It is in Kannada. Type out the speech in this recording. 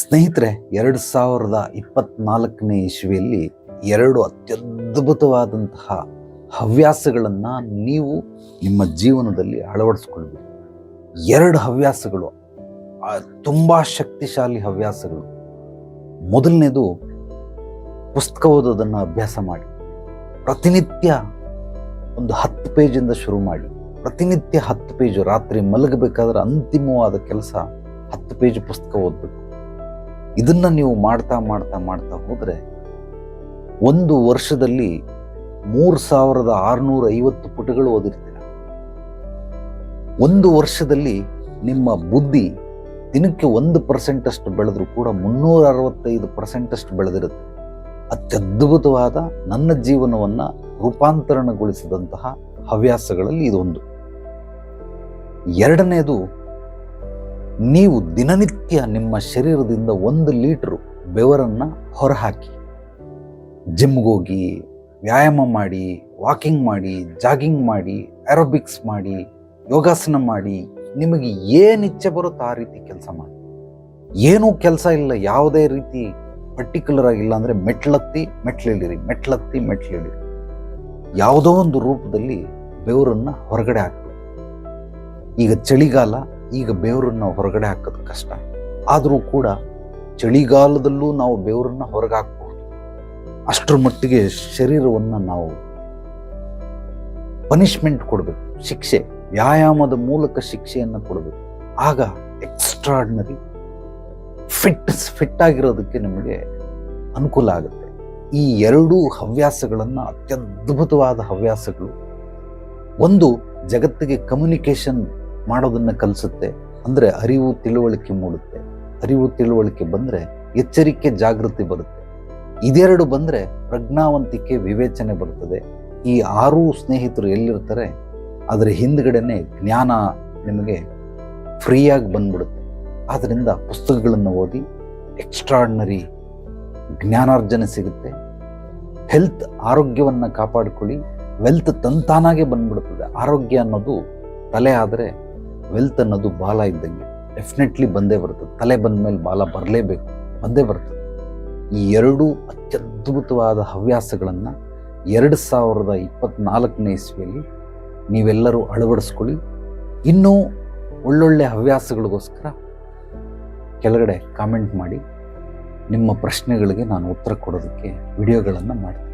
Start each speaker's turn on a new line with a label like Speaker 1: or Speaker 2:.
Speaker 1: ಸ್ನೇಹಿತರೆ, 2024ನೇ ಇಸ್ವಿಯಲ್ಲಿ 2 ಅತ್ಯದ್ಭುತವಾದಂತಹ ಹವ್ಯಾಸಗಳನ್ನು ನೀವು ನಿಮ್ಮ ಜೀವನದಲ್ಲಿ ಅಳವಡಿಸ್ಕೊಳ್ಬೇಕು. 2 ಹವ್ಯಾಸಗಳು ತುಂಬ ಶಕ್ತಿಶಾಲಿ ಹವ್ಯಾಸಗಳು. ಮೊದಲನೇದು, ಪುಸ್ತಕ ಓದೋದನ್ನು ಅಭ್ಯಾಸ ಮಾಡಿ. ಪ್ರತಿನಿತ್ಯ ಒಂದು 10 ಪೇಜಿಂದ ಶುರು ಮಾಡಿ. ಪ್ರತಿನಿತ್ಯ 10 ಪೇಜು. ರಾತ್ರಿ ಮಲಗಬೇಕಾದ್ರೆ ಅಂತಿಮವಾದ ಕೆಲಸ 10 ಪೇಜ್ ಪುಸ್ತಕ ಓದಬೇಕು. ಇದನ್ನು ನೀವು ಮಾಡ್ತಾ ಮಾಡ್ತಾ ಮಾಡ್ತಾ ಹೋದರೆ 1 ವರ್ಷದಲ್ಲಿ 3650 ಪುಟಗಳು ಓದಿರ್ತೀರ. 1 ವರ್ಷದಲ್ಲಿ ನಿಮ್ಮ ಬುದ್ಧಿ ದಿನಕ್ಕೆ 1% ಅಷ್ಟು ಬೆಳೆದರೂ ಕೂಡ 365% ಅಷ್ಟು ಬೆಳೆದಿರುತ್ತೆ. ಅತ್ಯದ್ಭುತವಾದ ನನ್ನ ಜೀವನವನ್ನು ರೂಪಾಂತರಣಗೊಳಿಸಿದಂತಹ ಹವ್ಯಾಸಗಳಲ್ಲಿ ಇದೊಂದು. ಎರಡನೇದು, ನೀವು ದಿನನಿತ್ಯ ನಿಮ್ಮ ಶರೀರದಿಂದ 1 ಲೀಟ್ರು ಬೆವರನ್ನು ಹೊರಹಾಕಿ. ಜಿಮ್ಗೋಗಿ, ವ್ಯಾಯಾಮ ಮಾಡಿ, ವಾಕಿಂಗ್ ಮಾಡಿ, ಜಾಗಿಂಗ್ ಮಾಡಿ, ಏರೋಬಿಕ್ಸ್ ಮಾಡಿ, ಯೋಗಾಸನ ಮಾಡಿ, ನಿಮಗೆ ಏನು ಇಚ್ಛೆ ಬರುತ್ತೋ ಆ ರೀತಿ ಕೆಲಸ ಮಾಡಿ. ಏನೂ ಕೆಲಸ ಇಲ್ಲ, ಯಾವುದೇ ರೀತಿ ಪರ್ಟಿಕ್ಯುಲರ್ ಆಗಿಲ್ಲ ಅಂದರೆ ಮೆಟ್ಲತ್ತಿ ಮೆಟ್ಲಿಳಿರಿ. ಯಾವುದೋ ಒಂದು ರೂಪದಲ್ಲಿ ಬೆವರನ್ನು ಹೊರಗಡೆ ಹಾಕಬೇಕು. ಈಗ ಚಳಿಗಾಲ, ಈಗ ಬೆವರನ್ನು ಹೊರಗಡೆ ಹಾಕೋದು ಕಷ್ಟ. ಆದರೂ ಕೂಡ ಚಳಿಗಾಲದಲ್ಲೂ ನಾವು ಬೆವರನ್ನು ಹೊರಗೆ ಹಾಕಬಹುದು. ಅಷ್ಟರ ಮಟ್ಟಿಗೆ ಶರೀರವನ್ನು ನಾವು ಪನಿಷ್ಮೆಂಟ್ ಕೊಡಬೇಕು, ಶಿಕ್ಷೆ, ವ್ಯಾಯಾಮದ ಮೂಲಕ ಶಿಕ್ಷೆಯನ್ನು ಕೊಡಬೇಕು. ಆಗ ಎಕ್ಸ್ಟ್ರಾರ್ಡಿನರಿ ಫಿಟ್ ಆಗಿರೋದಕ್ಕೆ ನಿಮಗೆ ಅನುಕೂಲ ಆಗುತ್ತೆ. ಈ 2 ಹವ್ಯಾಸಗಳನ್ನು, ಅತ್ಯದ್ಭುತವಾದ ಹವ್ಯಾಸಗಳು. ಒಂದು, ಜಗತ್ತಿಗೆ ಕಮ್ಯುನಿಕೇಷನ್ ಮಾಡೋದನ್ನು ಕಲಿಸುತ್ತೆ. ಅಂದರೆ ಅರಿವು ತಿಳುವಳಿಕೆ ಮೂಡುತ್ತೆ. ಅರಿವು ತಿಳುವಳಿಕೆ ಬಂದರೆ ಎಚ್ಚರಿಕೆ ಜಾಗೃತಿ ಬರುತ್ತೆ. ಇದೆರಡು ಬಂದರೆ ಪ್ರಜ್ಞಾವಂತಿಕೆ ವಿವೇಚನೆ ಬರ್ತದೆ. ಈ 6 ಸ್ನೇಹಿತರು ಎಲ್ಲಿರ್ತಾರೆ ಅದರ ಹಿಂದ್ಗಡೆನೆ ಜ್ಞಾನ ನಿಮಗೆ ಫ್ರೀಯಾಗಿ ಬಂದ್ಬಿಡುತ್ತೆ. ಆದ್ದರಿಂದ ಪುಸ್ತಕಗಳನ್ನು ಓದಿ, ಎಕ್ಸ್ಟ್ರಾರ್ಡಿನರಿ ಜ್ಞಾನಾರ್ಜನೆ ಸಿಗುತ್ತೆ. ಹೆಲ್ತ್, ಆರೋಗ್ಯವನ್ನು ಕಾಪಾಡಿಕೊಳ್ಳಿ. ವೆಲ್ತ್ ತಂತಾನಾಗೆ ಬಂದ್ಬಿಡುತ್ತದೆ. ಆರೋಗ್ಯ ಅನ್ನೋದು ತಲೆ ಆದರೆ ವೆಲ್ತ್ ಅನ್ನೋದು ಬಾಲ ಇದ್ದಂಗೆ, ಡೆಫಿನೆಟ್ಲಿ ಬಂದೇ ಬರ್ತದೆ. ತಲೆ ಬಂದ ಮೇಲೆ ಬಾಲ ಬರಲೇಬೇಕು, ಬಂದೇ ಬರ್ತದೆ. ಈ 2 ಅತ್ಯದ್ಭುತವಾದ ಹವ್ಯಾಸಗಳನ್ನು 2024ನೇ ಇಸ್ವಿಯಲ್ಲಿ ನೀವೆಲ್ಲರೂ ಅಳವಡಿಸ್ಕೊಳ್ಳಿ. ಇನ್ನೂ ಒಳ್ಳೊಳ್ಳೆ ಹವ್ಯಾಸಗಳಿಗೋಸ್ಕರ ಕೆಳಗಡೆ ಕಾಮೆಂಟ್ ಮಾಡಿ. ನಿಮ್ಮ ಪ್ರಶ್ನೆಗಳಿಗೆ ನಾನು ಉತ್ತರ ಕೊಡೋದಕ್ಕೆ ವಿಡಿಯೋಗಳನ್ನು ಮಾಡ್ತೀನಿ.